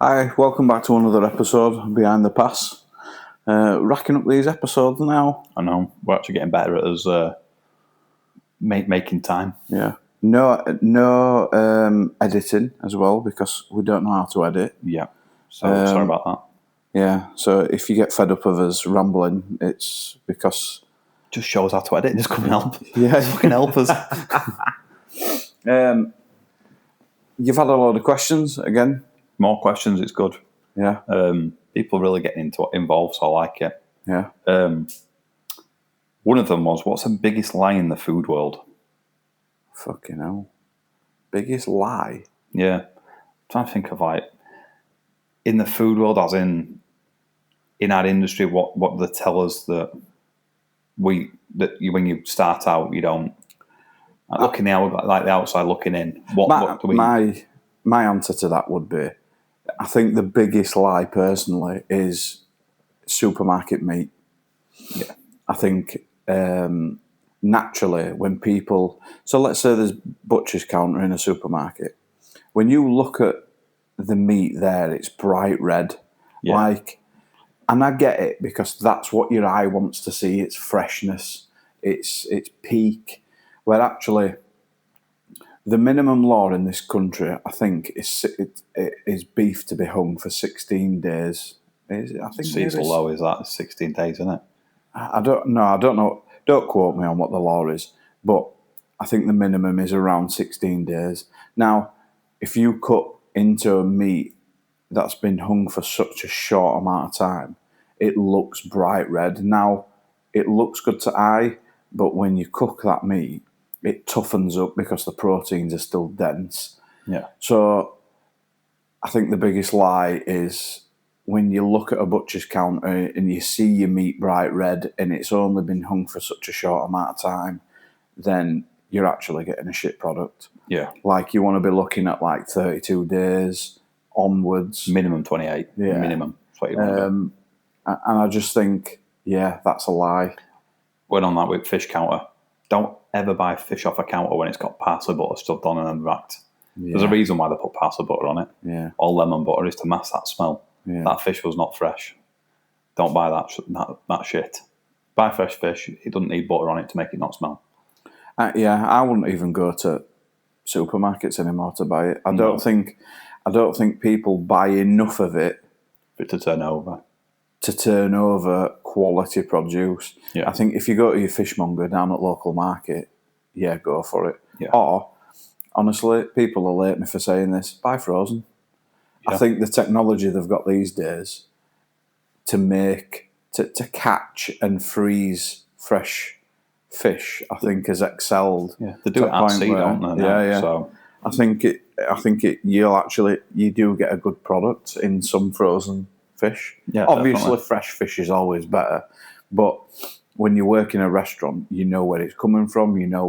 Hi, welcome back to another episode of Behind the Pass. Racking up these episodes now. I know, we're actually getting better at us making time. Yeah. No editing as well because we don't know how to edit. Yeah, so sorry about that. Yeah, so if you get fed up of us rambling, it's because... Just show us how to edit, just come and help. Yeah. Fucking help us. You've had a lot of questions again. More questions, it's good. Yeah. People really getting involved, so I like it. Yeah. One of them was, what's the biggest lie in the food world? Fucking hell. Biggest lie? Yeah. I'm trying to think of, like, in the food world, as in our industry, what do they tell us that when you start out, you don't, like, looking out, like the outside looking in. What do we... My answer to that would be, I think the biggest lie personally is supermarket meat. Yeah. I think naturally when people... So let's say there's butcher's counter in a supermarket. When you look at the meat there, it's bright red. Yeah. And I get it because that's what your eye wants to see. It's freshness. It's peak. Where actually... The minimum law in this country, I think, is beef to be hung for 16 days. I think it's low, is that 16 days, isn't it? I don't know. Don't quote me on what the law is, but I think the minimum is around 16 days. Now, if you cut into a meat that's been hung for such a short amount of time, it looks bright red. Now, it looks good to eye, but when you cook that meat, it toughens up because the proteins are still dense. Yeah. So I think the biggest lie is when you look at a butcher's counter and you see your meat bright red and it's only been hung for such a short amount of time, then you're actually getting a shit product. Yeah. Like you want to be looking at like 32 days onwards. Minimum 28. Yeah. Minimum. That's what you want to do. And I just think, yeah, that's a lie. Went on that with fish counter. Don't ever buy fish off a counter when it's got parsley butter stuffed on and then wrapped. Yeah. There's a reason why they put parsley butter on it. Yeah. Or lemon butter is to mask that smell. Yeah. That fish was not fresh. Don't buy that shit. Buy fresh fish. It doesn't need butter on it to make it not smell. I wouldn't even go to supermarkets anymore to buy it. I don't think people buy enough of it to turn over. To turn over quality produce. Yeah. I think if you go to your fishmonger down at local market, yeah, go for it. Yeah. Or, honestly, people will hate me for saying this, buy frozen. Yeah. I think the technology they've got these days to catch and freeze fresh fish, I think has excelled. Yeah, they do it at sea, don't they? Yeah. So I think you do get a good product in some frozen fish. Yeah, obviously definitely. Fresh fish is always better, but when you work in a restaurant, you know where it's coming from, you know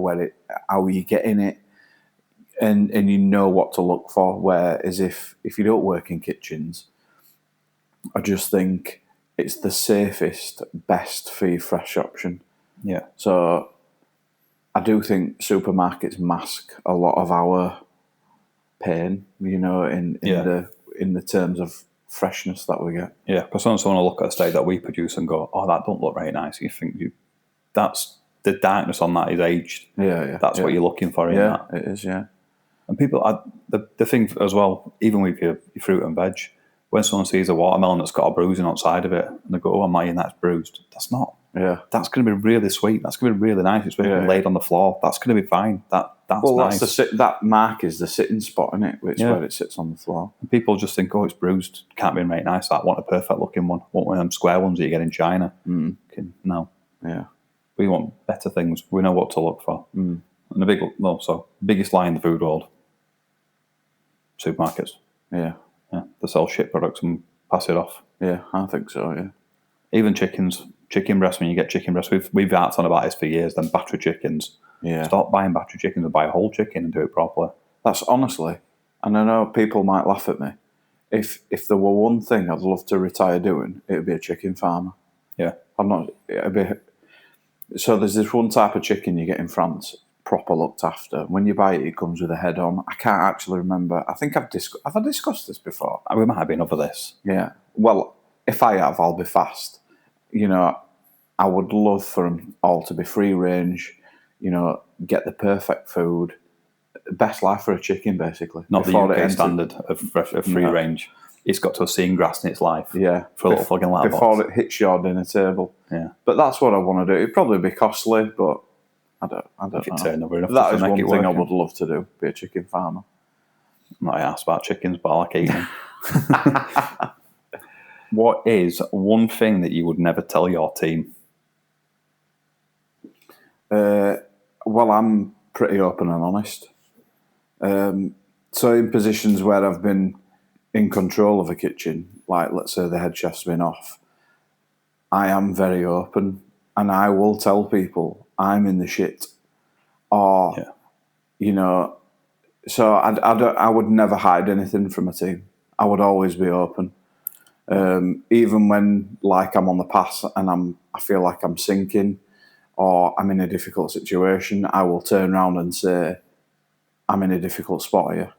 how you're getting it, and you know what to look for. Whereas if you don't work in kitchens, I just think it's the safest, best for your fresh option. Yeah. So I do think supermarkets mask a lot of our pain, in the terms of freshness that we get. Yeah, because someone will look at a steak that we produce and go, "Oh, that don't look very nice." You think that's the darkness on that is aged. Yeah. That's what you're looking for in that. Yeah, it is. Yeah. And people, the thing as well, even with your fruit and veg, when someone sees a watermelon that's got a bruising outside of it, and they go, "Oh, I'm eating that's bruised." That's not. Yeah. That's going to be really sweet. That's going to be really nice. It's been laid on the floor. That's going to be fine. That's nice. That mark is the sitting spot, isn't it? Which where it sits on the floor. And people just think, "Oh, it's bruised. Can't be very nice. I want a perfect looking one. Want one of them square ones that you get in China." No. Yeah. We want better things. We know what to look for. And the biggest lie in the food world: supermarkets. Yeah. They sell shit products and pass it off. Yeah, I think so. Yeah. Even chicken breasts. When you get chicken breasts, we've harped on about this for years. Then battery chickens. Yeah. Stop buying battery chickens and buy a whole chicken and do it properly. That's honestly, and I know people might laugh at me. If there were one thing I'd love to retire doing, it would be a chicken farmer. Yeah. So there's this one type of chicken you get in France, proper looked after. When you buy it, it comes with a head on. I can't actually remember. I think have I discussed this before? We might have been over this. Yeah. Well, if I have, I'll be fast. You know, I would love for them all to be free range. You know, get the perfect food. Best life for a chicken, basically. Not the UK standard of free range. It's got to have seen grass in its life. Yeah. For a little fucking letterbox. Before it hits your dinner table. Yeah. But that's what I want to do. It'd probably be costly, but I don't if it know. turned over enough That to is make one it thing I working. would love to do, be a chicken farmer. I'm not asked about chickens, but I like eating. What is one thing that you would never tell your team? Well, I'm pretty open and honest. So in positions where I've been in control of a kitchen, like let's say the head chef's been off, I am very open and I will tell people I'm in the shit. Or, you know, so I would never hide anything from a team. I would always be open. Even when like I'm on the pass and I feel like I'm sinking or I'm in a difficult situation, I will turn around and say, I'm in a difficult spot here.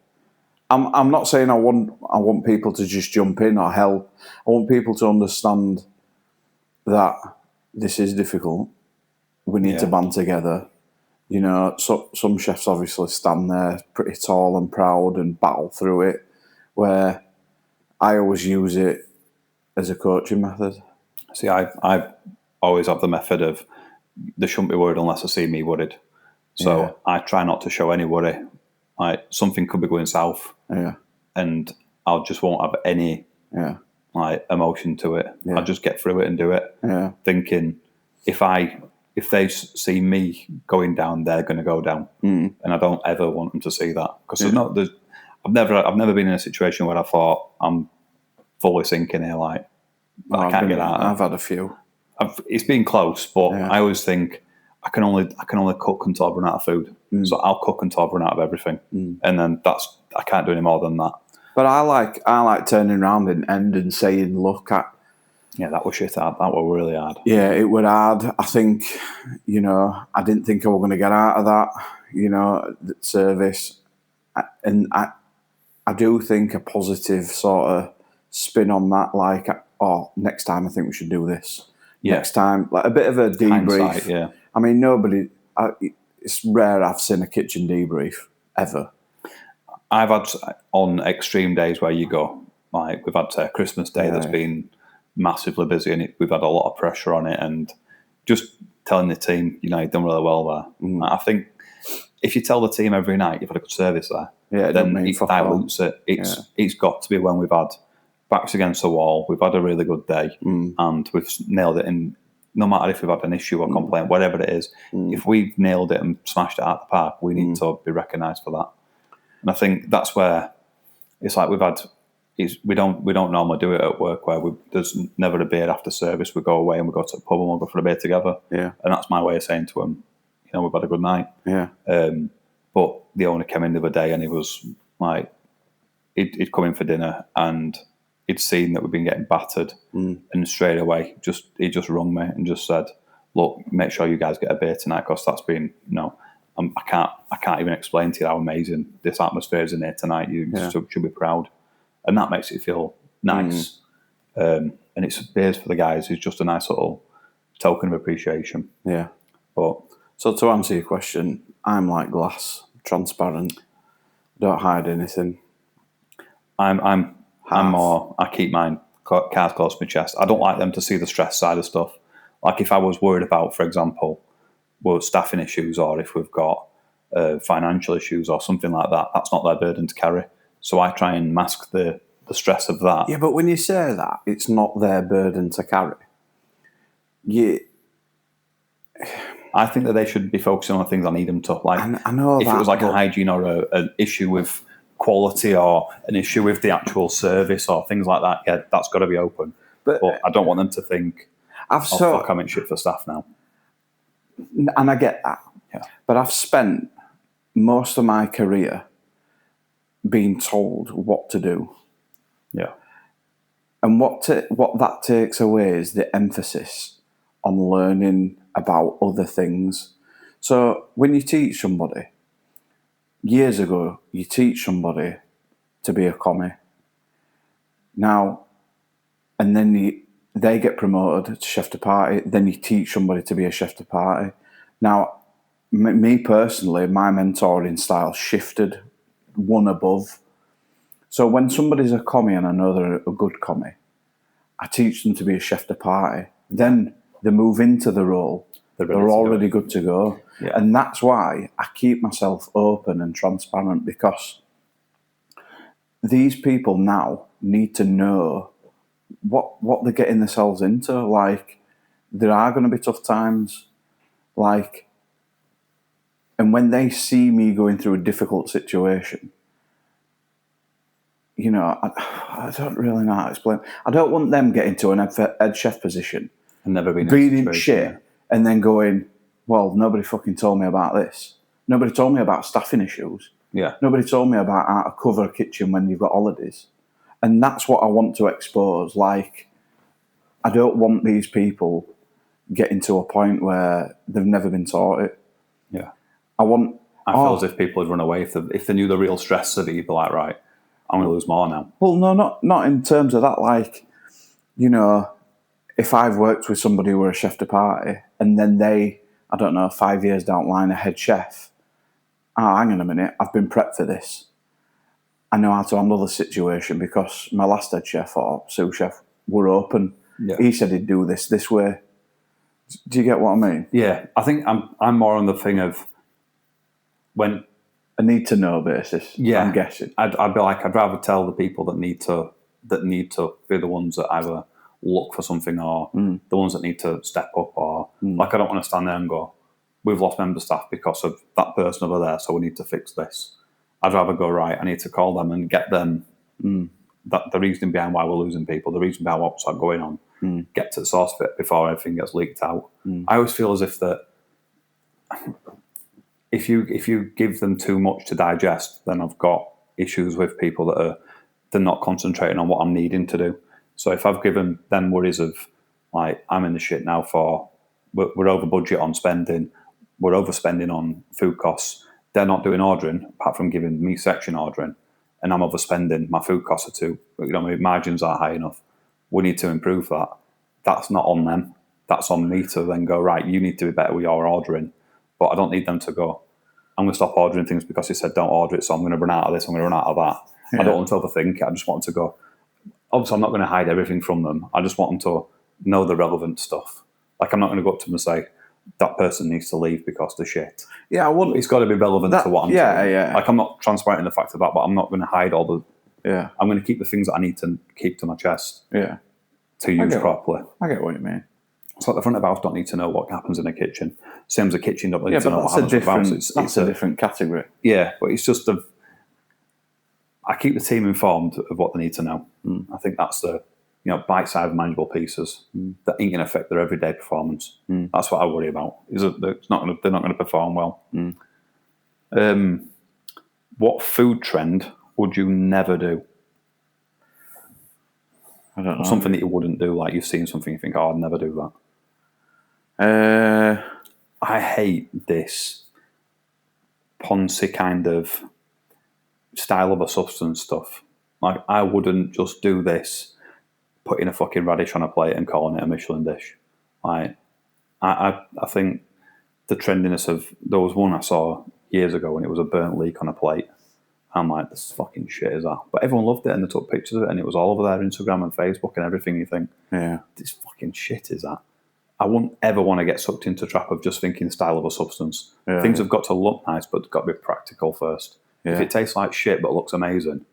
I'm not saying I want people to just jump in or help. I want people to understand that this is difficult. We need to band together. You know, so some chefs obviously stand there pretty tall and proud and battle through it, where I always use it as a coaching method. See, I always have the method of they shouldn't be worried unless they see me worried. So I try not to show any worry. Like something could be going south, and I just won't have any like emotion to it. I'll just get through it and do it, thinking if they see me going down, they're going to go down, and I don't ever want them to see that because I've never been in a situation where I thought I'm fully sinking here, like I can't get out. I've had a few. It's been close, but I always think I can only cook until I've run out of food. So I'll cook until I've run out of everything, and then I can't do any more than that. But I like turning around in end and saying, "Look, that was shit hard. That was really hard. Yeah, it was hard. I think, you know, I didn't think I was going to get out of that, you know, the service, and I do think a positive sort of spin on that, like, oh, next time I think we should do this. Next time, like a bit of a debrief. Hindsight, I mean, it's rare I've seen a kitchen debrief ever. I've had on extreme days where you go, like we've had a Christmas day that's been massively busy and we've had a lot of pressure on it, and just telling the team, you know, you've done really well there. I think if you tell the team every night you've had a good service there, then it dilutes it. It's got to be when we've had backs against the wall, we've had a really good day, and we've nailed it. And no matter if we've had an issue or complaint, whatever it is, if we've nailed it and smashed it out of the park, we need to be recognised for that. And I think that's where it's like we don't normally do it at work where there's never a beer after service. We go away and we go to the pub and we'll go for a beer together. Yeah. And that's my way of saying to him, you know, we've had a good night. Yeah. But the owner came in the other day and he was like, he'd come in for dinner and he'd seen that we've been getting battered, and straight away he just rung me and just said, look, make sure you guys get a beer tonight because that's been, you know, I can't even explain to you how amazing this atmosphere is in here tonight. You should be proud. And that makes it feel nice. And it's beers for the guys is just a nice little token of appreciation. Yeah. But so to answer your question, I'm like glass, transparent, don't hide anything. I'm more, I keep mine cards close to my chest. I don't like them to see the stress side of stuff. Like if I was worried about, for example, staffing issues or if we've got financial issues or something like that, that's not their burden to carry. So I try and mask the stress of that. Yeah, but when you say that, it's not their burden to carry. I think that they should be focusing on the things I need them to. Like, I know if it was like a hygiene or an issue with quality or an issue with the actual service or things like that, yeah, that's got to be open. But I don't want them to think, I'm in shit for staff now. And I get that. Yeah. But I've spent most of my career being told what to do. Yeah. And what that takes away is the emphasis on learning about other things. So when you teach somebody, years ago, you teach somebody to be a commie. Now, and then they get promoted to chef de partie, then you teach somebody to be a chef de partie. Now, me personally, my mentoring style shifted one above. So when somebody's a commie and I know they're a good commie, I teach them to be a chef de partie. Then they move into the role. They're already good to go. Yeah. And that's why I keep myself open and transparent, because these people now need to know what they're getting themselves into. Like, there are going to be tough times. Like, and when they see me going through a difficult situation, you know, I don't really know how to explain. I don't want them getting to an head chef position And never been in shit, and then going, well, nobody fucking told me about this. Nobody told me about staffing issues. Yeah. Nobody told me about how to cover a kitchen when you've got holidays. And that's what I want to expose. Like, I don't want these people getting to a point where they've never been taught it. Yeah. I feel as if people would run away if they knew the real stress of it. You'd be like, right, I'm going to lose more now. Well, no, not in terms of that. Like, you know, if I've worked with somebody who were a chef de partie and then they, I don't know, 5 years down the line, a head chef. Oh, hang on a minute, I've been prepped for this. I know how to handle the situation because my last head chef or sous chef were open. Yeah. He said he'd do this way. Do you get what I mean? Yeah, I think I'm more on the thing of when a need to know basis. Yeah, I'm guessing. I'd be like, I'd rather tell the people that need to be the ones that either look for something or the ones that need to step up, or like, I don't want to stand there and go, we've lost member staff because of that person over there, so we need to fix this. I'd rather go, right, I need to call them and get them that the reason behind why we're losing people, the reason behind what's going on, get to the source of it before everything gets leaked out. I always feel as if that if you give them too much to digest, then I've got issues with people that they're not concentrating on what I'm needing to do. So if I've given them worries of, like, I'm in the shit now we're over budget on spending, we're overspending on food costs, they're not doing ordering apart from giving me section ordering, and I'm overspending, my food costs are too, my margins aren't high enough, we need to improve that. That's not on them, that's on me to then go, right, you need to be better with your ordering. But I don't need them to go, I'm going to stop ordering things because he said don't order it, so I'm going to run out of this, I'm going to run out of that. Yeah. I don't want to overthink it. I just want them to go, obviously I'm not going to hide everything from them. I just want them to know the relevant stuff. Like, I'm not going to go up to them and say, that person needs to leave because they're shit. Yeah, I wouldn't. It's got to be relevant to what I'm doing. Yeah. Like, I'm not transparent in the fact of that, but I'm not going to hide all the... Yeah. I'm going to keep the things that I need to keep to my chest. Yeah. To use properly. I get what you mean. So the front of house don't need to know what happens in a kitchen. Same as a kitchen don't need to know what happens in a house. That's a different category. Yeah, but it's just I keep the team informed of what they need to know. I think that's the bite-sized manageable pieces that ain't going to affect their everyday performance. That's what I worry about. They're not going to perform well. What food trend would you never do? I don't know. Something that you wouldn't do, like you've seen something you think, oh, I'd never do that. I hate this poncy kind of style of a substance stuff. Like, I wouldn't just do this, putting a fucking radish on a plate and calling it a Michelin dish. Like, I think the trendiness of, there was one I saw years ago and it was a burnt leek on a plate. I'm like, this fucking shit is that? But everyone loved it and they took pictures of it and it was all over their Instagram and Facebook and everything. You think, yeah, this fucking shit is that? I wouldn't ever want to get sucked into a trap of just thinking style of a substance. Yeah. Things have got to look nice, but they've got to be practical first. Yeah. If it tastes like shit but looks amazing,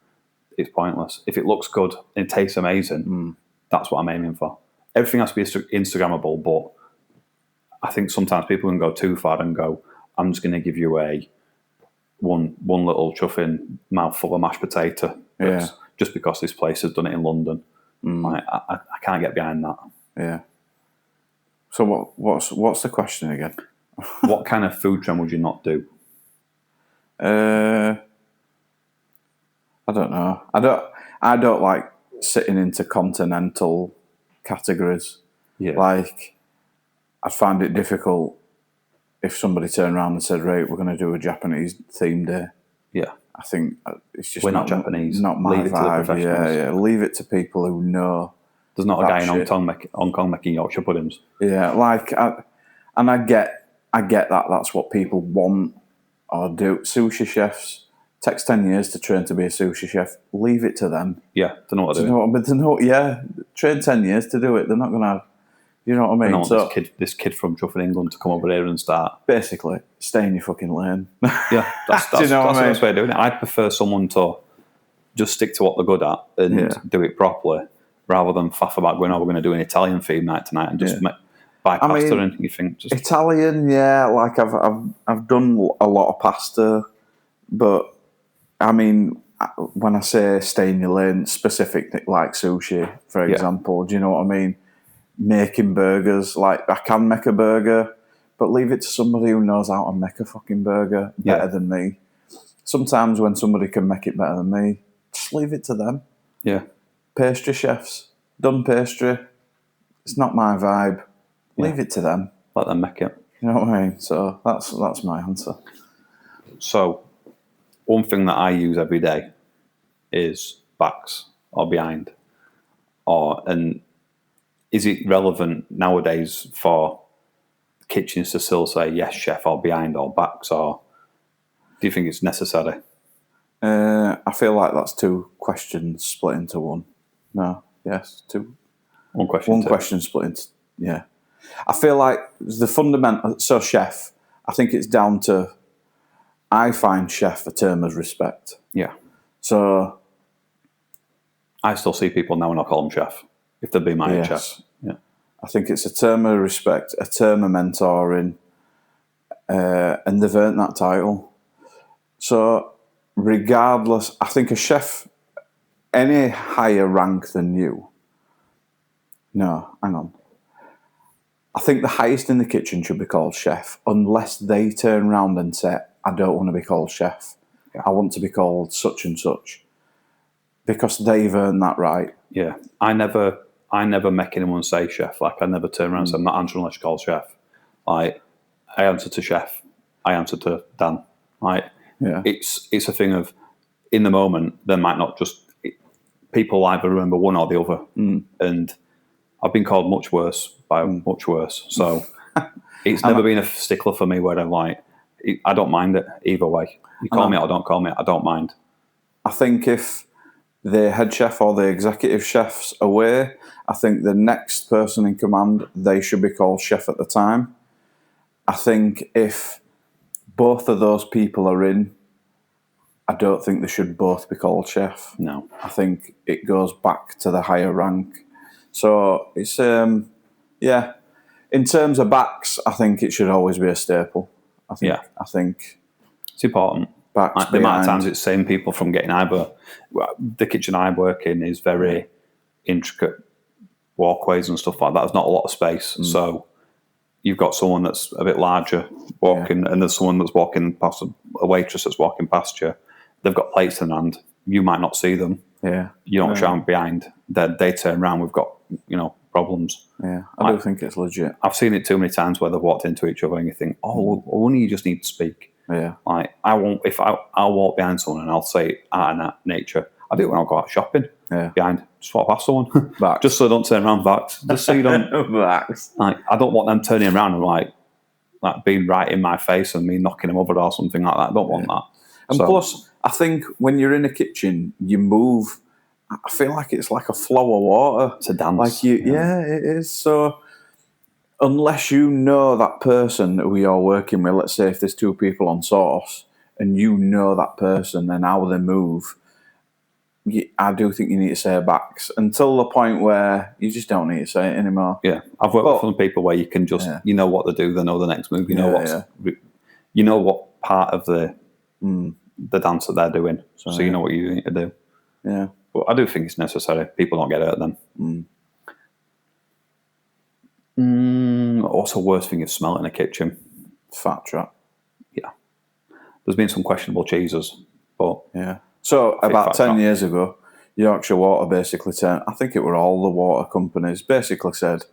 it's pointless. If it looks good and it tastes amazing, that's what I'm aiming for. Everything has to be Instagrammable, but I think sometimes people can go too far and go, I'm just going to give you a one little chuffing mouthful of mashed potato, just because this place has done it in London. I can't get behind that. Yeah. So what's the question again? What kind of food trend would you not do? I don't know. I don't like sitting into continental categories. Yeah. Like, I find it difficult if somebody turned around and said, right, we're going to do a Japanese theme day, Yeah. I think it's just We're not Japanese. Not my Leave it to the vibe. professionals. Yeah. Leave it to people who know. There's not a guy in shit. Hong Kong making Yorkshire puddings. Yeah, I get that. That's what people want or do. Sushi chefs takes 10 years to train to be a sushi chef. Leave it to them. Yeah, they know what they're doing. Yeah, train 10 years to do it. They're not going to. You know what I mean? I want this kid from Truffle, England, to come over here and start. Basically, stay in your fucking lane. Yeah, that's Do you know that's what I the mean? best way of doing it. I'd prefer someone to just stick to what they're good at and do it properly, rather than faff about going, we're going to do an Italian theme night tonight and just buy pasta and you think just Italian, yeah. Like I've done a lot of pasta, but I mean, when I say stay in your lane, specific like sushi, for example, do you know what I mean? Making burgers, like I can make a burger, but leave it to somebody who knows how to make a fucking burger better than me. Sometimes when somebody can make it better than me, just leave it to them. Yeah. Pastry chefs, done pastry. It's not my vibe. Leave it to them. Let them make it. You know what I mean? So that's my answer. So, one thing that I use every day is backs or behind. And is it relevant nowadays for kitchens to still say yes, chef, or behind, or backs, or do you think it's necessary? I feel like that's two questions split into one. No, yes, two. One question. One question split into, yeah. I feel like the fundamental, so chef, I think it's down to, I find chef a term of respect. Yeah. So I still see people now and I call them chef, if they'd be my head chef. Yeah. I think it's a term of respect, a term of mentoring, and they've earned that title. So regardless, I think a chef, any higher rank than you, no, hang on. I think the highest in the kitchen should be called chef, unless they turn around and say, I don't want to be called chef. Yeah. I want to be called such and such. Because they've earned that right. Yeah. I never make anyone say chef. Like, I never turn around and say, I'm not answering unless you're called chef. Like, I answer to chef. I answer to Dan. Like, it's a thing of, in the moment, there might not just, people either remember one or the other. And I've been called much worse by much worse. So it's never been a stickler for me where I'm like, I don't mind it either way. You call me or don't call me, I don't mind. I think if the head chef or the executive chef's away, I think the next person in command, they should be called chef at the time. I think if both of those people are in, I don't think they should both be called chef. No. I think it goes back to the higher rank. So it's, in terms of backs, I think it should always be a staple. I think it's important. Like the amount of times it's saving people from getting either. The kitchen I work in is very intricate walkways and stuff like that. There's not a lot of space. So you've got someone that's a bit larger walking, and there's someone that's walking past, a waitress that's walking past you. They've got plates in hand. You might not see them. Yeah. You don't shout behind. They turn around. We've got, problems. Yeah, I do think it's legit. I've seen it too many times where they've walked into each other and you think, well, wouldn't you just need to speak? Yeah. Like, I'll walk behind someone and I'll say out of nature. I do it when I go out shopping. Yeah. Behind, just walk past someone. Backs. Just so I don't turn around backs. Just so you don't. Backs. Like, I don't want them turning around and like being right in my face and me knocking them over or something like that. I don't want that. And plus, I think when you're in a kitchen, you move. I feel like it's like a flow of water. It's a dance. Like it is. So unless you know that person who you're working with, let's say if there's two people on sauce and you know that person and how they move, I do think you need to say backs until the point where you just don't need to say it anymore. Yeah, I've worked with some people where you can just, you know what they do, they know the next move, you know what part of the dance that they're doing, so you know what you need to do. Yeah. But I do think it's necessary. People don't get hurt then. Also, worst thing is smell in a kitchen. Fat trap. Yeah. There's been some questionable cheeses, but yeah. So about 10 years ago, Yorkshire Water basically turned, I think it were all the water companies, basically said,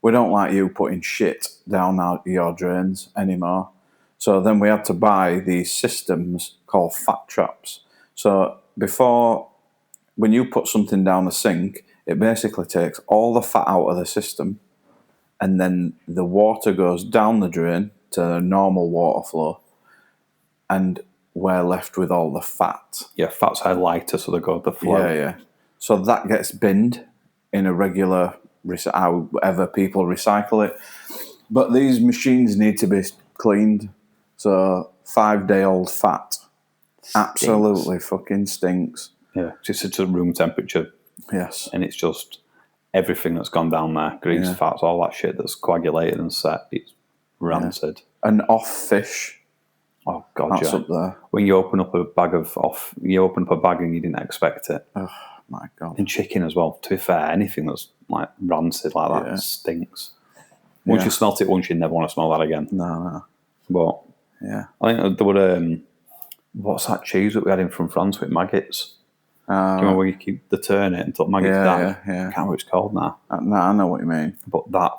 we don't like you putting shit down your drains anymore. So then we had to buy these systems called fat traps. So before, when you put something down the sink, it basically takes all the fat out of the system, and then the water goes down the drain to normal water flow, and we're left with all the fat. Yeah, fats are lighter, so they go with the flow. Yeah. So that gets binned in a regular, however people recycle it. But these machines need to be cleaned. So 5-day-old fat absolutely fucking stinks. Yeah, it's at room temperature. Yes. And it's just everything that's gone down there, grease, fats, all that shit that's coagulated and set, it's rancid. And off fish. Oh God, That's up there. When you open up a bag and you didn't expect it. Oh my God. And chicken as well. To be fair, anything that's like rancid like that stinks. Once you smelt it once, you never want to smell that again. No. But yeah, I think there were what's that cheese that we had in from France with maggots? Do you remember where you keep the turnip until maggots die? Yeah. I can't remember what it's called now. No, I know what you mean. But that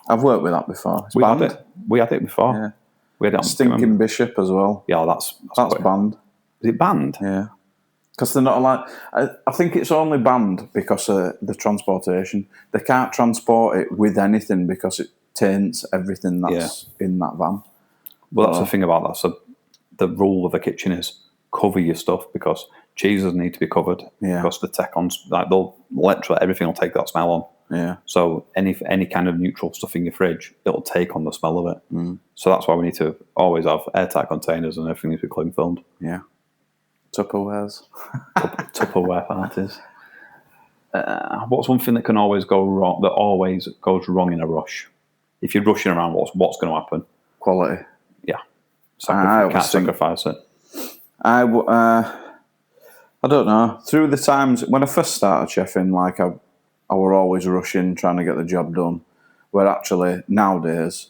I've worked with that before. It's banned. We had it before. Yeah. We had it on Stinking bishop as well. Yeah, that's banned. Is it banned? Yeah. Because they're not allowed. I think it's only banned because of the transportation. They can't transport it with anything because it taints everything that's in that van. Well, that's the thing about that. So the rule of the kitchen is cover your stuff because cheeses need to be covered. Yeah. Because the they'll literally everything will take that smell on. Yeah. So any kind of neutral stuff in your fridge, it'll take on the smell of it. Mm. So that's why we need to always have airtight containers and everything needs to be cling filmed. Yeah. Tupperwares. Tupperware parties. What's one thing that can always go wrong? That always goes wrong in a rush. If you're rushing around, what's going to happen? Quality. Yeah. Can't sacrifice it. I don't know. Through the times when I first started chefing, like I were always rushing, trying to get the job done. Where actually nowadays,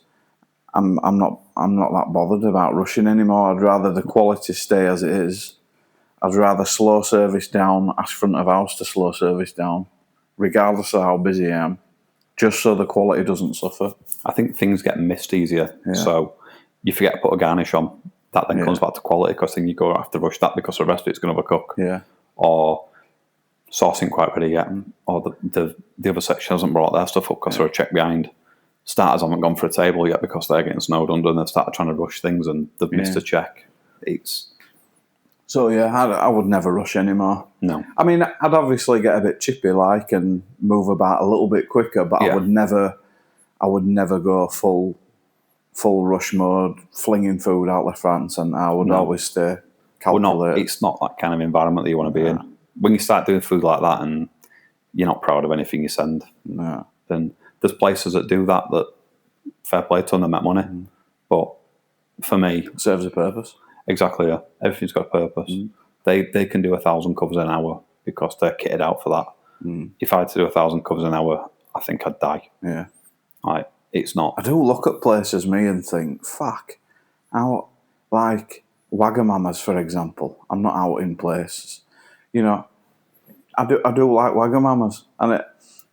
I'm not that bothered about rushing anymore. I'd rather the quality stay as it is. I'd rather slow service down, ask front of house to slow service down, regardless of how busy I am, just so the quality doesn't suffer. I think things get missed easier. Yeah. So you forget to put a garnish on. That then comes back to quality because then you go have to rush that because the rest of it's going to overcook. Yeah. Or sauce ain't quite ready yet. Or the other section hasn't brought their stuff up because they're a check behind. Starters haven't gone for a table yet because they're getting snowed under and they've started trying to rush things and they've missed a check. So I would never rush anymore. No. I mean, I'd obviously get a bit chippy like and move about a little bit quicker, but I would never go full rush mode, flinging food out left, right and centre. I would always stay calculated. It's not that kind of environment that you want to be in. When you start doing food like that and you're not proud of anything you send, then there's places that do that fair play to them, they make money. But for me... It serves a purpose. Exactly, yeah. Everything's got a purpose. They can do 1,000 covers an hour because they're kitted out for that. If I had to do 1,000 covers an hour, I think I'd die. Yeah. It's not. I do look at places, and think, fuck, how, like Wagamama's, for example. I'm not out in places. You know, I do like Wagamama's, and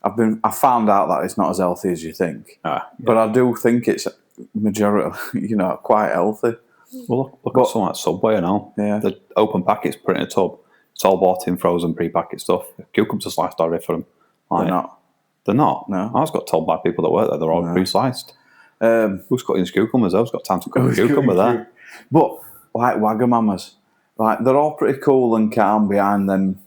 I found out that it's not as healthy as you think. But I do think it's majority, quite healthy. Well, look at something like Subway now. Yeah. The open packets put in a tub. It's all bought in frozen pre-packet stuff. Cucumbers are sliced already for them. They're not. They're not? No. I was got told by people that work there they're all pre-sliced. Who's cutting his cucumbers? Who's got time to cut a cucumber there? But, like Wagamama's, like, they're all pretty cool and calm behind them.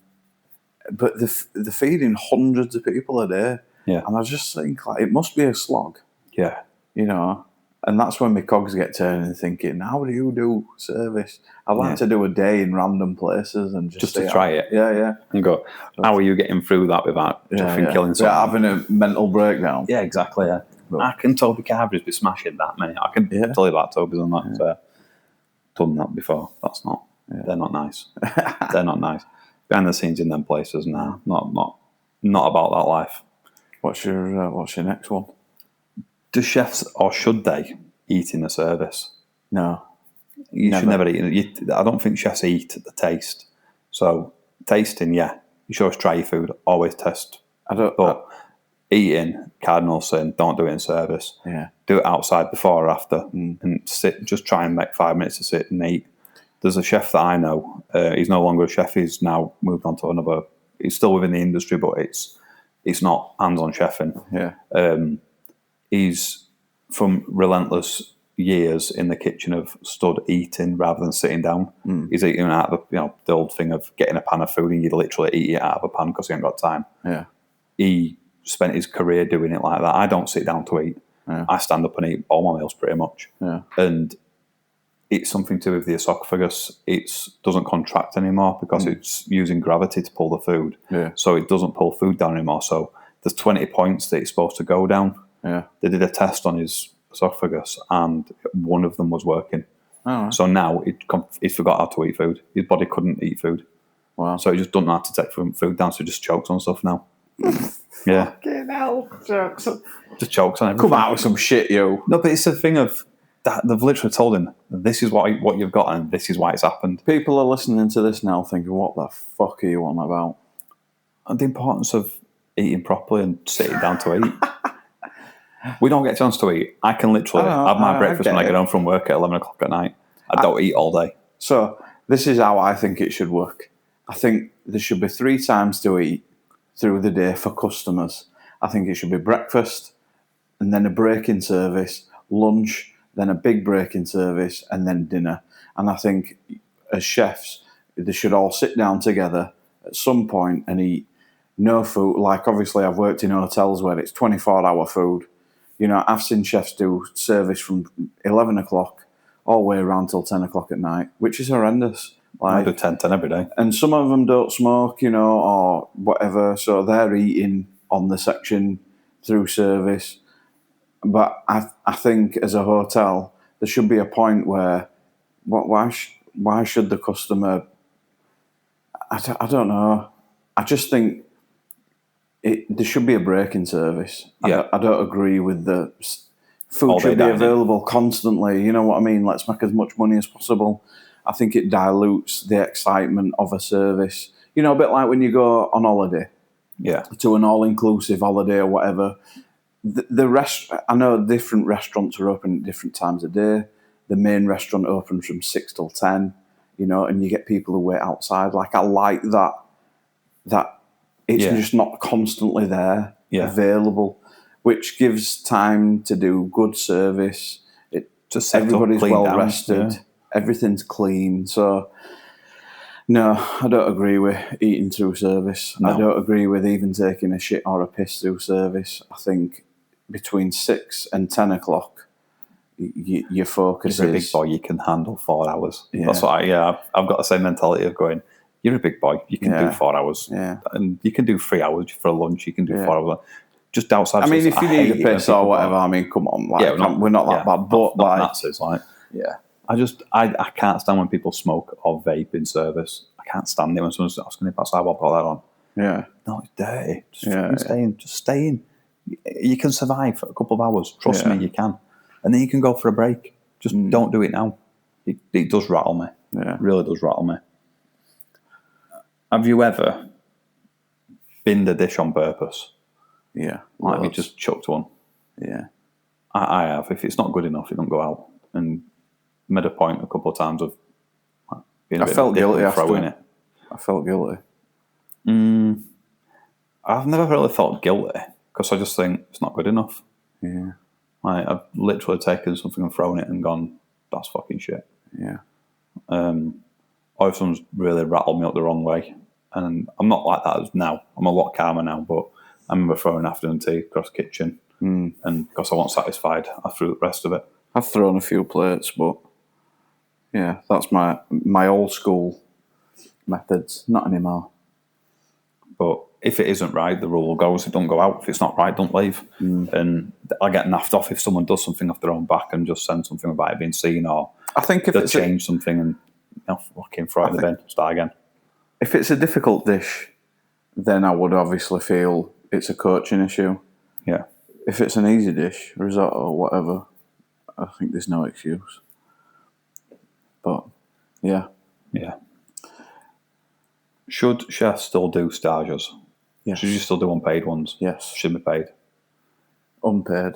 But they're feeding hundreds of people a day. Yeah. And I just think, like, it must be a slog. Yeah. And that's when my cogs get turning, thinking, how do you do service? I'd like to do a day in random places and just to try it. Yeah. And go, how are you getting through that without killing someone? Yeah, having a mental breakdown. Yeah, exactly, yeah. I can Toby Carvery's be smashing that many. I can tell you about Toby's on that. So, done that before. That's not, they're not nice. They're not nice. Behind the scenes in them places, not about that life. What's your next one? Do chefs, or should they, eat in the service? No. You should never eat. I don't think chefs eat the taste. So, tasting, you should always try your food. Always test. eating, cardinal sin, don't do it in service. Yeah. Do it outside before or after, and sit. Just try and make 5 minutes to sit and eat. There's a chef that I know. He's no longer a chef. He's now moved on to another. He's still within the industry, but it's not hands-on chefing. Yeah. He's from relentless years in the kitchen of stood eating rather than sitting down. He's eating out of the old thing of getting a pan of food and you'd literally eat it out of a pan because he ain't got time. Yeah. He spent his career doing it like that. I don't sit down to eat. Yeah. I stand up and eat all my meals pretty much. Yeah. And it's something to do with the esophagus. It doesn't contract anymore because it's using gravity to pull the food. Yeah. So it doesn't pull food down anymore. So there's 20 points that it's supposed to go down. Yeah. They did a test on his esophagus and one of them was working. Oh, right. So now he forgot how to eat food. His body couldn't eat food. Wow. So he just doesn't know how to take food down, so he just chokes on stuff now. Yeah. Fucking hell. Jokes. Just chokes on everything. Come out with some shit, yo. No, but it's a thing of that they've literally told him, this is what you've got and this is why it's happened. People are listening to this now thinking, what the fuck are you on about? And the importance of eating properly and sitting down to eat. We don't get a chance to eat. I can literally have my breakfast when I get home from work at 11 o'clock at night. I don't eat all day. So this is how I think it should work. I think there should be 3 times to eat through the day for customers. I think it should be breakfast and then a break in service, lunch, then a big break in service, and then dinner. And I think as chefs, they should all sit down together at some point and eat no food. Like, obviously, I've worked in hotels where it's 24-hour food. You know, I've seen chefs do service from 11 o'clock all the way around till 10 o'clock at night, which is horrendous. I Like, do 10 every day. and some of them don't smoke, you know, or whatever, so they're eating on the section through service. But I think as a hotel, there should be a point where, why should the customer? I don't know. I just think there should be a break in service. Yeah. I don't agree with the food All should day be dining. available constantly. You know what I mean? Let's make as much money as possible. I think it dilutes the excitement of a service. You know, a bit like when you go on holiday. Yeah. To an all-inclusive holiday or whatever. I know different restaurants are open at different times of day. The main restaurant opens from 6 till 10, you know, and you get people who wait outside. Like, I like that it's just not constantly there, available, which gives time to do good service. Everybody's well rested. Everything's clean. So, no, I don't agree with eating through service. No. I don't agree with even taking a shit or a piss through service. I think between 6 and 10 o'clock, your focus You're a big boy, you can handle 4 hours. Yeah. That's what I've got the same mentality of going, you're a big boy, you can do 4 hours. Yeah. And you can do 3 hours for lunch, you can do 4 hours. Just outside. I mean, if you need a piss or whatever, I mean, come on. Like, we're not that bad. But, not masses, like. Yeah. I can't stand when people smoke or vape in service. I can't stand it when someone's asking if outside, I'll put that on. Yeah. No, it's dirty. Just stay in. You can survive for a couple of hours. Trust me, you can. And then you can go for a break. Just don't do it now. It does rattle me. Yeah. It really does rattle me. Have you ever binned a dish on purpose? Yeah. Like you just chucked one? Yeah. I have. If it's not good enough, it don't go out. And made a point a couple of times of being a bit felt guilty after throwing it. I felt guilty. I've never really felt guilty because I just think it's not good enough. Yeah. Like, I've literally taken something and thrown it and gone, that's fucking shit. Yeah. Or if someone's really rattled me up the wrong way. And I'm not like that now. I'm a lot calmer now, but I remember throwing afternoon tea across the kitchen. And because I wasn't satisfied, I threw the rest of it. I've thrown a few plates, but yeah, that's my old school methods. Not anymore. But if it isn't right, the rule goes, it don't go out. If it's not right, don't leave. And I get naffed off if someone does something off their own back and just send something about it being seen, or I think if they it's change something and fucking throw it in the bin, start again. If it's a difficult dish, then I would obviously feel it's a coaching issue. Yeah. If it's an easy dish, risotto or whatever, I think there's no excuse. But, yeah. Yeah. Should chefs still do stages? Yes. Should you still do unpaid ones? Yes. Should be paid. Unpaid.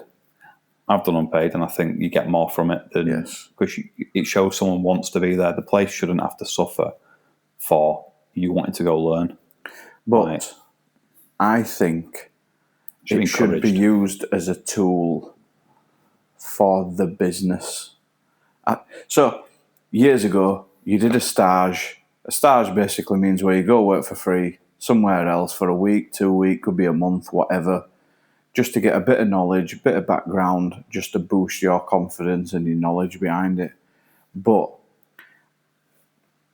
I've done unpaid, and I think you get more from it than Yes. because it shows someone wants to be there. The place shouldn't have to suffer for you wanting to go learn. But Right. I think Should be it should be encouraged. used as a tool for the business. So, years ago, you did a stage. A stage basically means where you go work for free somewhere else for a week, 2 weeks, could be a month, whatever, just to get a bit of knowledge, a bit of background, just to boost your confidence and your knowledge behind it. But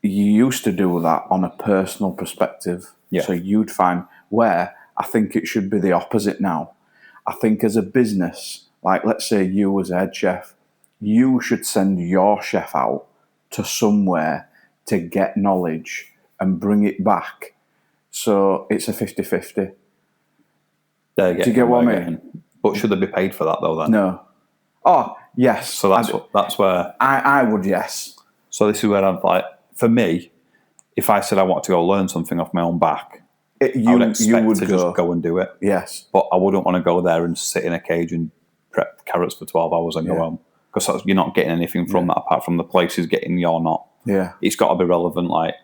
you used to do that on a personal perspective. Yeah. So you'd find where I think it should be the opposite now. I think as a business, like let's say you as a head chef, you should send your chef out to somewhere to get knowledge and bring it back. So it's a 50-50. Do you get what I mean? But should they be paid for that though? Then No. Oh, yes. So that's where I would, yes. So this is where I'm like, for me, if I said I want to go learn something off my own back, I would expect to just go and do it. Yes. But I wouldn't want to go there and sit in a cage and prep carrots for 12 hours and go home. Because you're not getting anything from that apart from the place is getting you're not. Yeah. It's got to be relevant. Like,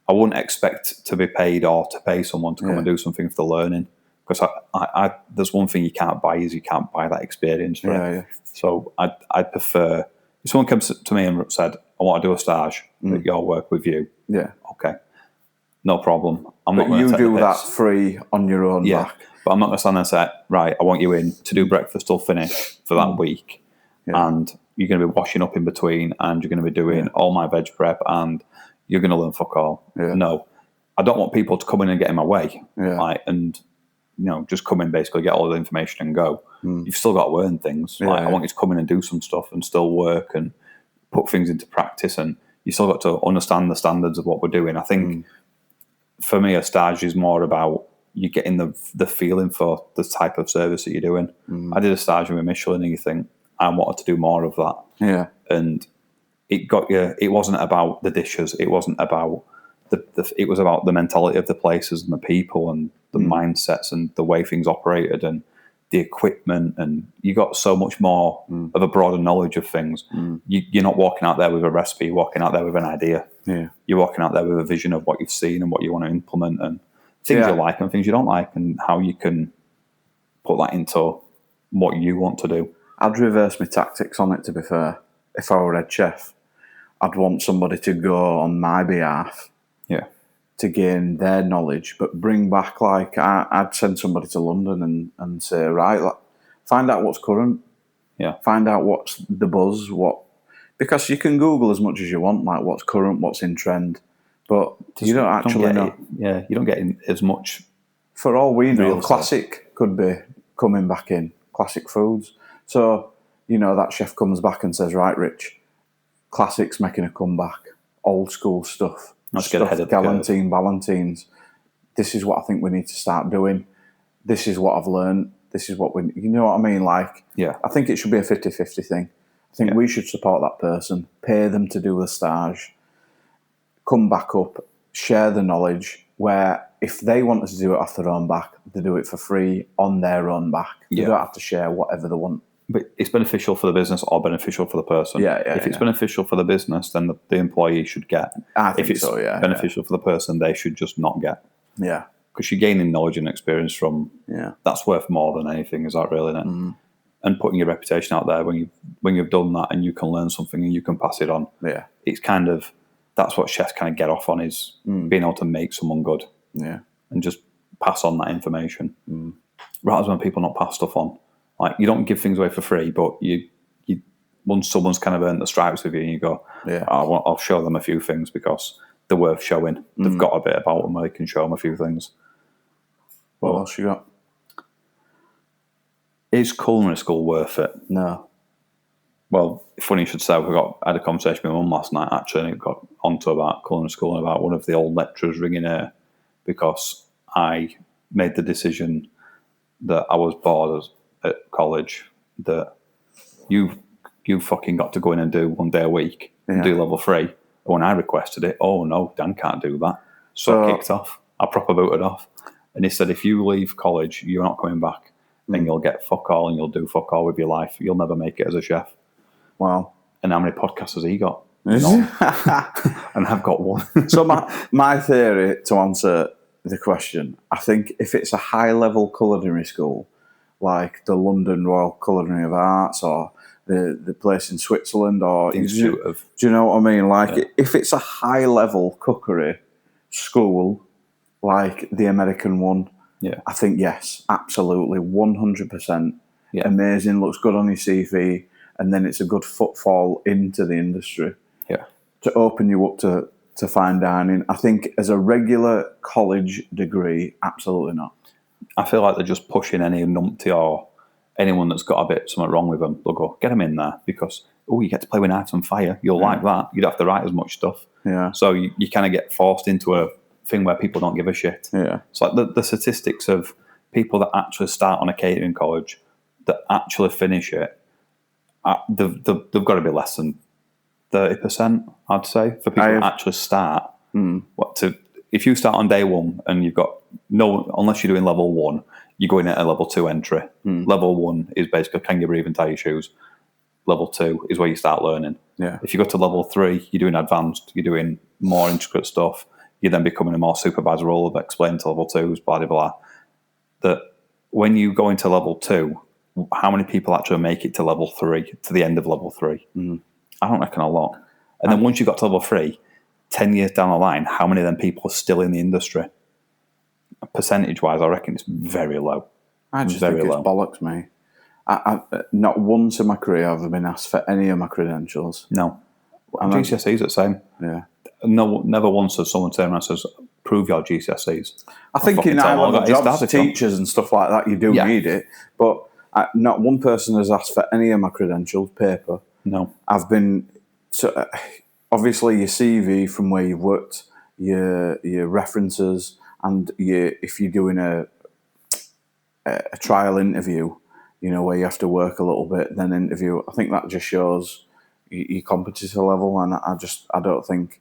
I wouldn't expect to be paid or to pay someone to come and do something for the learning. Because I there's one thing you can't buy is you can't buy that experience for it. So I'd prefer, if someone comes to me and said, I want to do a stage at your work with you. Yeah. Okay. No problem. But you do that free on your own back. But I'm not going to stand there and say, right, I want you in to do breakfast till finish for that week. And you're going to be washing up in between and you're going to be doing all my veg prep and you're going to learn fuck all. No. I don't want people to come in and get in my way. Like, and, you know, just come in, basically get all the information and go. You've still got to learn things. Like, I want you to come in and do some stuff and still work and put things into practice, and you still got to understand the standards of what we're doing. I think for me, a stage is more about you getting the feeling for the type of service that you're doing. I did a stage with Michelin, and you think, I wanted to do more of that. Yeah. And it got you. It wasn't about the dishes. It wasn't about it was about the mentality of the places and the people and the mindsets and the way things operated and the equipment. And you got so much more of a broader knowledge of things. You're not walking out there with a recipe. You're walking out there with an idea. Yeah. You're walking out there with a vision of what you've seen and what you want to implement and things you like and things you don't like and how you can put that into what you want to do. I'd reverse my tactics on it, to be fair. If I were head chef, I'd want somebody to go on my behalf to gain their knowledge, but bring back, like, I'd send somebody to London and say, right, find out what's current. Find out what's the buzz, because you can Google as much as you want, like what's current, what's in trend, but you don't actually know. You don't get in as much. For all we know, classic could be coming back in, classic foods. So, you know, that chef comes back and says, right, Rich, classic's making a comeback, old school stuff. Let's get ahead of the curve. Valentines. This is what I think we need to start doing. This is what I've learned. This is what you know what I mean? Like, I think it should be a 50-50 thing. I think we should support that person, pay them to do the stage, come back up, share the knowledge, where if they want to do it off their own back, they do it for free on their own back. They don't have to share whatever they want. But it's beneficial for the business or beneficial for the person. If it's beneficial for the business, then the employee should get. I think if it's beneficial for the person, they should just not get. Yeah. Because you're gaining knowledge and experience from. That's worth more than anything, is that really? And putting your reputation out there when you've done that and you can learn something and you can pass it on. Yeah. It's kind of, that's what chefs kind of get off on, is being able to make someone good. Yeah. And just pass on that information. Rather than people not pass stuff on. Like, you don't give things away for free, but you once someone's kind of earned the stripes with you, and you go, I'll show them a few things because they're worth showing. They've got a bit about them where they can show them a few things. What else you got? Is culinary school worth it? No. Well, funny you should say, I had a conversation with my mum last night, actually, and it got onto about culinary school and about one of the old lecturers ringing her because I made the decision that I was bored at college, that you fucking got to go in and do 1 day a week and do level 3. And when I requested it, oh no, Dan can't do that. So I kicked off. I proper booted off. And he said, if you leave college, you're not coming back. and you'll get fuck all and you'll do fuck all with your life. You'll never make it as a chef. Wow. And how many podcasts has he got? None. And I've got one. So my theory, to answer the question, I think if it's a high-level culinary school, like the London Royal Culinary of Arts or the place in Switzerland, or The Institute do of... you know what I mean? Like if it's a high-level cookery school, like the American one, I think yes, absolutely, 100%. Amazing, looks good on your CV, and then it's a good footfall into the industry. To open you up to fine dining. I think as a regular college degree, absolutely not. I feel like they're just pushing any numpty or anyone that's got a bit something wrong with them. They'll go, get them in there because, you get to play with knives and fire. You'll like that. You don't have to write as much stuff. So you kind of get forced into a thing where people don't give a shit. It's like the statistics of people that actually start on a catering college, that actually finish it, they've got to be less than 30%, I'd say, for people that actually start. If you start on day one and you've got unless you're doing level 1, you're going at a level 2 entry. Level 1 is basically, can you breathe and tie your shoes? Level 2 is where you start learning. If you go to level 3, you're doing advanced, you're doing more intricate stuff, you're then becoming a more supervisor role of explaining to level 2s, blah, blah, blah. That when you go into level 2, how many people actually make it to level 3, to the end of level 3? I don't reckon a lot. And then once you got to level 3, 10 years down the line, how many of them people are still in the industry? Percentage-wise, I reckon it's very low. I just think it's bollocks, mate. I not once in my career have I been asked for any of my credentials. No. GCSEs are the same. No, never once has someone turned around and says, prove your GCSEs. I think in high-level jobs, teachers and stuff like that, you do need it. But not one person has asked for any of my credentials, paper. No. I've been... obviously, your CV from where you've worked, your references, and if you're doing a trial interview, where you have to work a little bit, then interview. I think that just shows your competency level, and I don't think.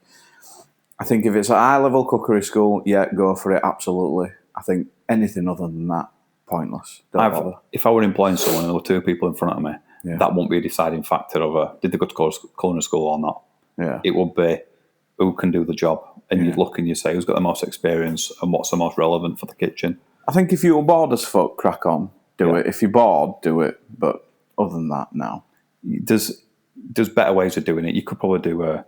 I think if it's a high-level cookery school, go for it, absolutely. I think anything other than that, pointless. Don't bother. If I were employing someone and there were 2 people in front of me, that won't be a deciding factor of did they go to culinary school or not. It would be who can do the job, and you'd look and you say who's got the most experience and what's the most relevant for the kitchen. I think if you're bored as fuck, crack on, do it. If you're bored, do it. But other than that, no. There's better ways of doing it. You could probably do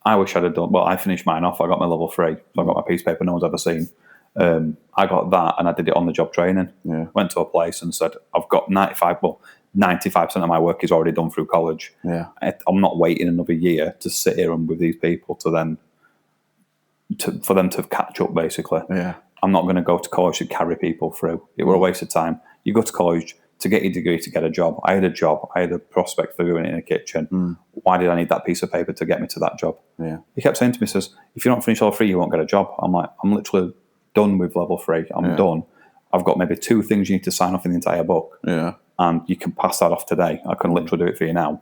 I wish I'd have done. Well, I finished mine off. I got my level 3, so I got my piece of paper no one's ever seen. I got that, and I did it on the job training. Went to a place and said, I've got 95% of my work is already done through college. I'm not waiting another year to sit here and with these people for them to catch up, basically. I'm not going to go to college to carry people through. It were a waste of time. You go to college to get your degree to get a job. I had a job. I had a prospect for doing it in a kitchen. Why did I need that piece of paper to get me to that job? He kept saying to me, says, if you don't finish level 3, you won't get a job. I'm like, I'm literally done with level 3. I'm done. I've got maybe 2 things you need to sign off in the entire book. And you can pass that off today. I can literally do it for you now.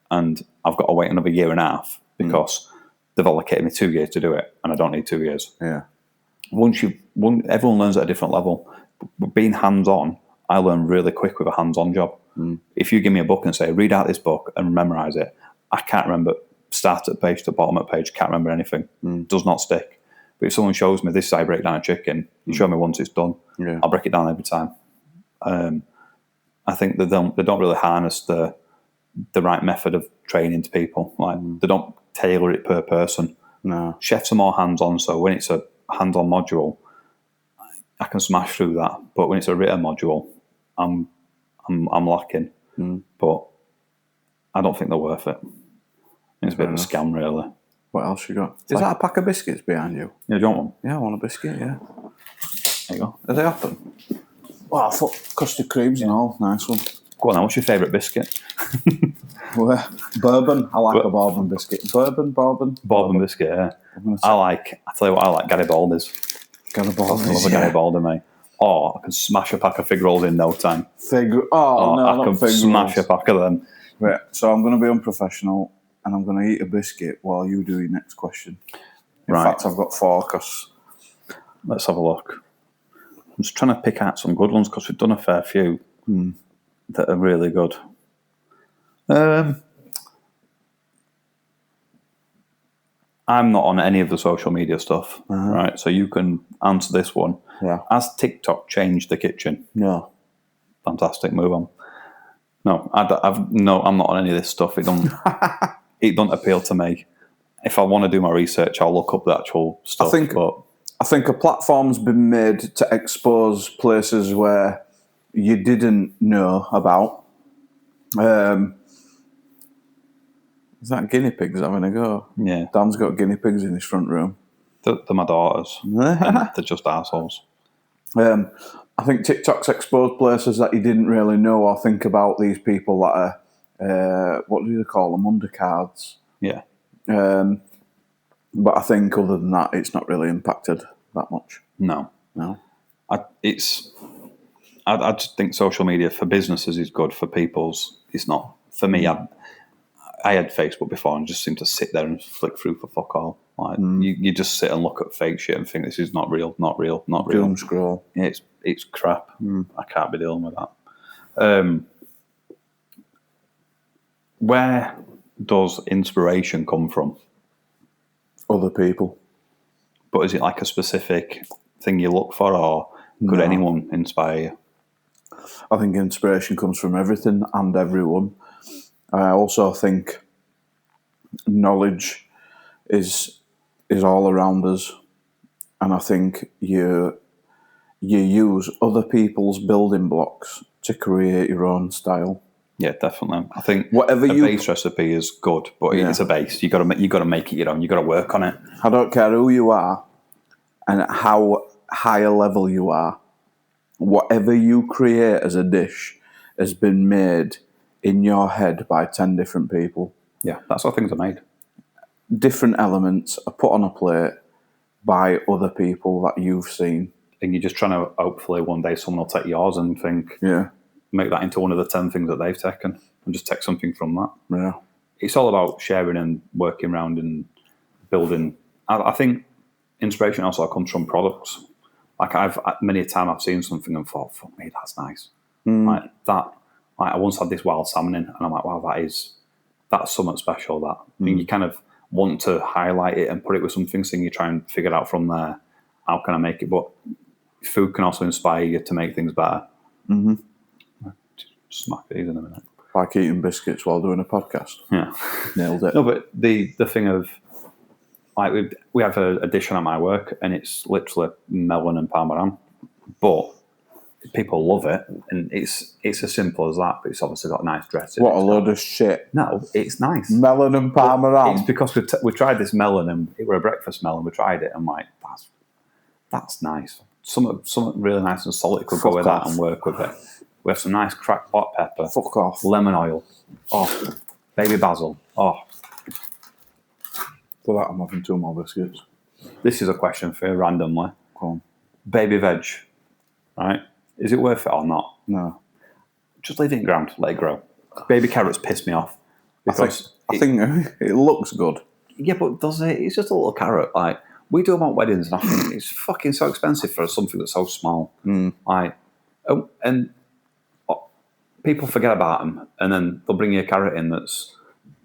And I've got to wait another year and a half because they've allocated me 2 years to do it, and I don't need 2 years. Everyone learns at a different level. But being hands-on, I learn really quick with a hands-on job. If you give me a book and say, read out this book and memorize it, I can't remember start at page to bottom of page, can't remember anything. Does not stick. But if someone shows me this is how I break down a chicken, you show me once it's done, I'll break it down every time. I think they don't really harness the right method of training to people. Like they don't tailor it per person. No. Chefs are more hands-on, so when it's a hands-on module, I can smash through that. But when it's a written module, I'm lacking. But I don't think they're worth it. It's a bit of a scam, really. What else you got? Is that a pack of biscuits behind you? Yeah, do you want one? Yeah, I want a biscuit, yeah. There you go. Are they open? Well, I thought custard creams and all. Nice one. Go on then, what's your favourite biscuit? Bourbon. I like a bourbon biscuit. Bourbon. Bourbon biscuit, yeah. I tell you what, I like Garibaldi's. I love a Garibaldi, mate. Oh, I can smash a pack of fig rolls in no time. No, I can smash a pack of them. Right, so I'm going to be unprofessional and I'm going to eat a biscuit while you do your next question. In fact, I've got 4 because... Let's have a look. I'm just trying to pick out some good ones because we've done a fair few. that are really good. I'm not on any of the social media stuff, right? So you can answer this one. Yeah. Has TikTok changed the kitchen? No. Fantastic. Move on. No, I'm not on any of this stuff. It don't appeal to me. If I want to do my research, I'll look up the actual stuff. I think a platform's been made to expose places where you didn't know about. Is that guinea pigs having a go? Yeah. Dan's got guinea pigs in his front room. They're my daughters. And they're just assholes. I think TikTok's exposed places that you didn't really know or think about. These people that are, what do you call them, undercards. Yeah. But I think other than that, it's not really impacted that much. No. I just think social media for businesses is good. For people's, it's not. For me, I had Facebook before and just seemed to sit there and flick through for fuck all. Like you just sit and look at fake shit and think this is not real. Doom scroll. Yeah, it's crap. I can't be dealing with that. Where does inspiration come from? Other people. But is it like a specific thing you look for, or could anyone inspire you? I think inspiration comes from everything and everyone. I also think knowledge is all around us, and I think you use other people's building blocks to create your own style. Yeah, definitely. I think Whatever base recipe is good, but it's a base. You got to make it your own. You got to work on it. I don't care who you are and how high a level you are. Whatever you create as a dish has been made in your head by 10 different people. Yeah, that's how things are made. Different elements are put on a plate by other people that you've seen. And you're just trying to, hopefully one day someone will take yours and think, make that into one of the 10 things that they've taken and just take something from that. Yeah. It's all about sharing and working around and building. I think inspiration also comes from products. Like many a time I've seen something and thought, fuck me, that's nice. Like that. Like I once had this wild salmon in, and I'm like, wow, that's something special. That and you kind of want to highlight it and put it with something, so you try and figure out from there how can I make it. But food can also inspire you to make things better. Smack these in a minute. Like eating biscuits while doing a podcast. Yeah, nailed it. No, but the thing of like we have a dish on at my work, and it's literally melon and parmesan, but people love it, and it's as simple as that, but it's obviously got nice dressing. What a load of shit. No, it's nice. Melon and parmesan. It's because we tried this melon, and it was a breakfast melon. We tried it, and I'm like, that's nice. Something really nice and solid could go with that and work with it. We have some nice cracked black pepper. Fuck off. Lemon oil. Oh, baby basil. Oh. For that, I'm having 2 more biscuits. This is a question for you randomly. Go on. Baby veg, right? Is it worth it or not? No. Just leave it in ground, let it grow. Baby carrots piss me off. I think it looks good. Yeah, but does it? It's just a little carrot. Like, we do them at weddings, and I think it's fucking so expensive for something that's so small. Like, and people forget about them, and then they'll bring you a carrot in that's...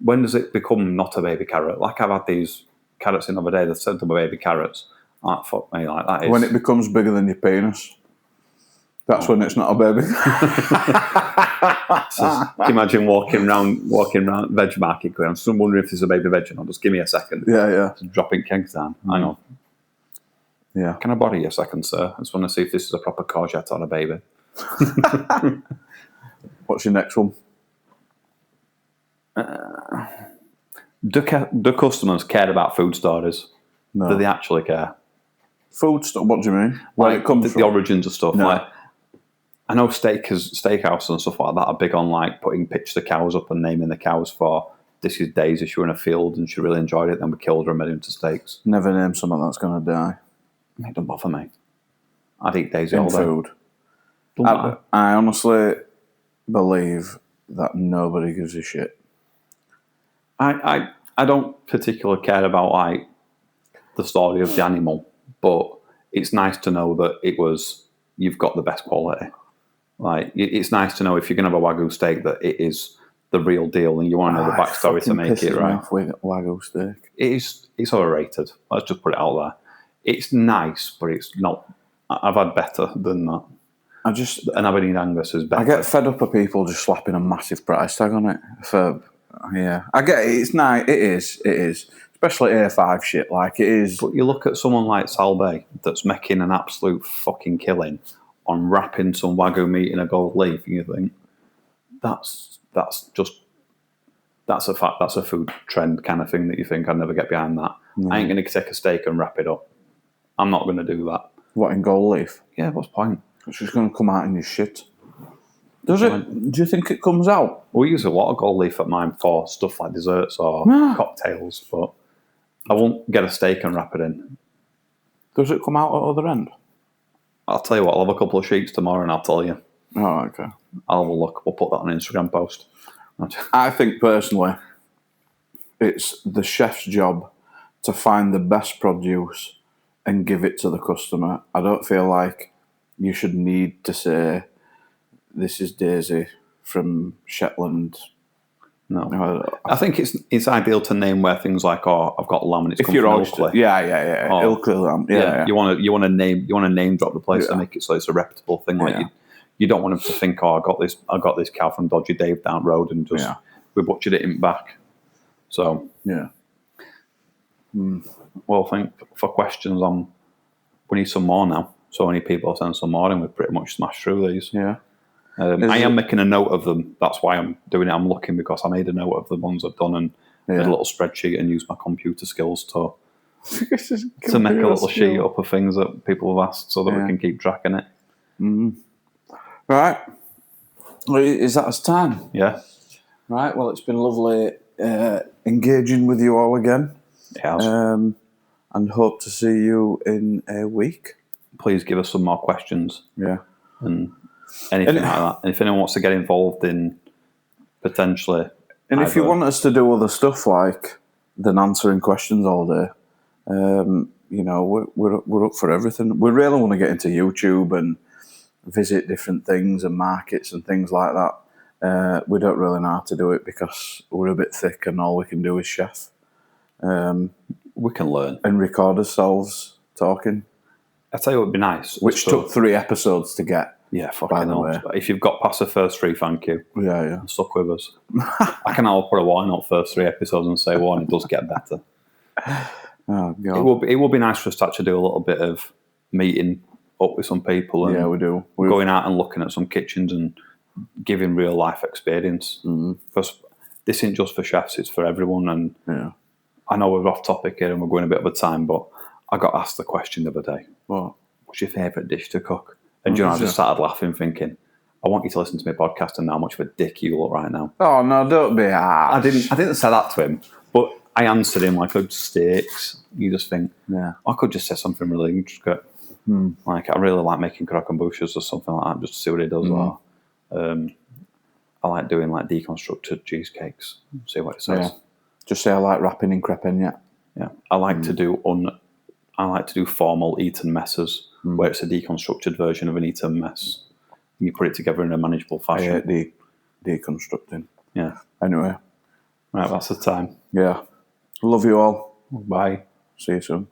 When does it become not a baby carrot? Like, I've had these carrots in the other day that said they were baby carrots. Like, fuck me, like that is... When it becomes bigger than your penis. That's when it's not a baby. So, can you imagine walking around veg market going, I'm just wondering if there's a baby veg or not. Just give me a second. Yeah. Just dropping kegs down. Hang on. Yeah. Can I bother you a second, sir? I just want to see if this is a proper courgette or a baby. What's your next one? Do customers care about food stories? No. Do they actually care? Food stuff? What do you mean? Where Like it comes from? The origins of stuff. No. Like, I know steakhouses and stuff like that are big on like putting pictures of cows up and naming the cows for, this is Daisy, she was in a field and she really enjoyed it, then we killed her and made her into steaks. Never name someone that's going to die. It don't bother me. I'd eat Daisy In all day. food. I honestly believe that nobody gives a shit. I don't particularly care about like the story of the animal, but it's nice to know that you've got the best quality. Like, it's nice to know if you're going to have a Wagyu steak that it is the real deal and you want to know the backstory to make it right. Off with Wagyu steak. It's overrated. Let's just put it out there. It's nice, but it's not. I've had better than that. And Aberdeen Angus is better. I get fed up of people just slapping a massive price tag on it. I get it. It's nice. It is. Especially A5 shit. Like, it is. But you look at someone like Salbe that's making an absolute fucking killing on wrapping some Wagyu meat in a gold leaf, and you think that's a fact. That's a food trend kind of thing that you think I'd never get behind that. I ain't going to take a steak and wrap it up. I'm not going to do that. What, in gold leaf? Yeah, what's the point? It's just going to come out in your shit. Does it? Do you think it comes out? We use a lot of gold leaf at mine for stuff like desserts or cocktails, but I won't get a steak and wrap it in. Does it come out at the other end? I'll tell you what, I'll have a couple of sheets tomorrow and I'll tell you. Oh, okay. I'll have a look. We'll put that on an Instagram post. I think personally, it's the chef's job to find the best produce and give it to the customer. I don't feel like you should need to say, this is Daisy from Shetland. No. I think it's ideal to name where things like, I've got lamb and it's come from Ilkley. Yeah. Ilkley lamb. Yeah. You want to name drop the place to make it so it's a reputable thing. Like you don't want them to think, I got this cow from Dodgy Dave down road and just we butchered it in back. So well, I think for questions we need some more now. So many people send some more and we've pretty much smashed through these. Yeah. I am making a note of them. That's why I'm doing it. I'm looking because I made a note of the ones I've done and made a little spreadsheet and used my computer skills to make a little sheet up of things that people have asked so that we can keep tracking it. Right. Is that us time? Yeah. Right. Well, it's been lovely engaging with you all again. It has. And hope to see you in a week. Please give us some more questions. Yeah. And anything like that. And if anyone wants to get involved in potentially... And if you want us to do other stuff like than answering questions all day, we're up for everything. We really want to get into YouTube and visit different things and markets and things like that. We don't really know how to do it because we're a bit thick and all we can do is chef. We can learn. And record ourselves talking. I tell you what would be nice. Which took 3 episodes to get. Yeah, fucking hell. If you've got past the first 3, thank you. Yeah. Stuck with us. I can all put a why not first 3 episodes and say, it does get better. Oh, God. It will be nice for us to actually do a little bit of meeting up with some people. And we do. Going out and looking at some kitchens and giving real life experience. Because this isn't just for chefs, it's for everyone. And I know we're off topic here and we're going a bit of a time, but I got asked the question the other day. What? What's your favourite dish to cook? And I just started laughing, thinking, I want you to listen to my podcast and know how much of a dick you look right now. Oh, no, don't be hard. I didn't say that to him, but I answered him like steaks. You just think, I could just say something really good. Like, I really like making croquembouches or something like that, just to see what he does. Or, I like doing like deconstructed cheesecakes. See what it says. Yeah. Just say I like wrapping in crepe yet. Yeah, I like to do formal Eton messes, where it's a deconstructed version of an Eton mess. And you put it together in a manageable fashion. I hate deconstructing. Yeah. Anyway. Right, that's the time. Yeah. Love you all. Bye. See you soon.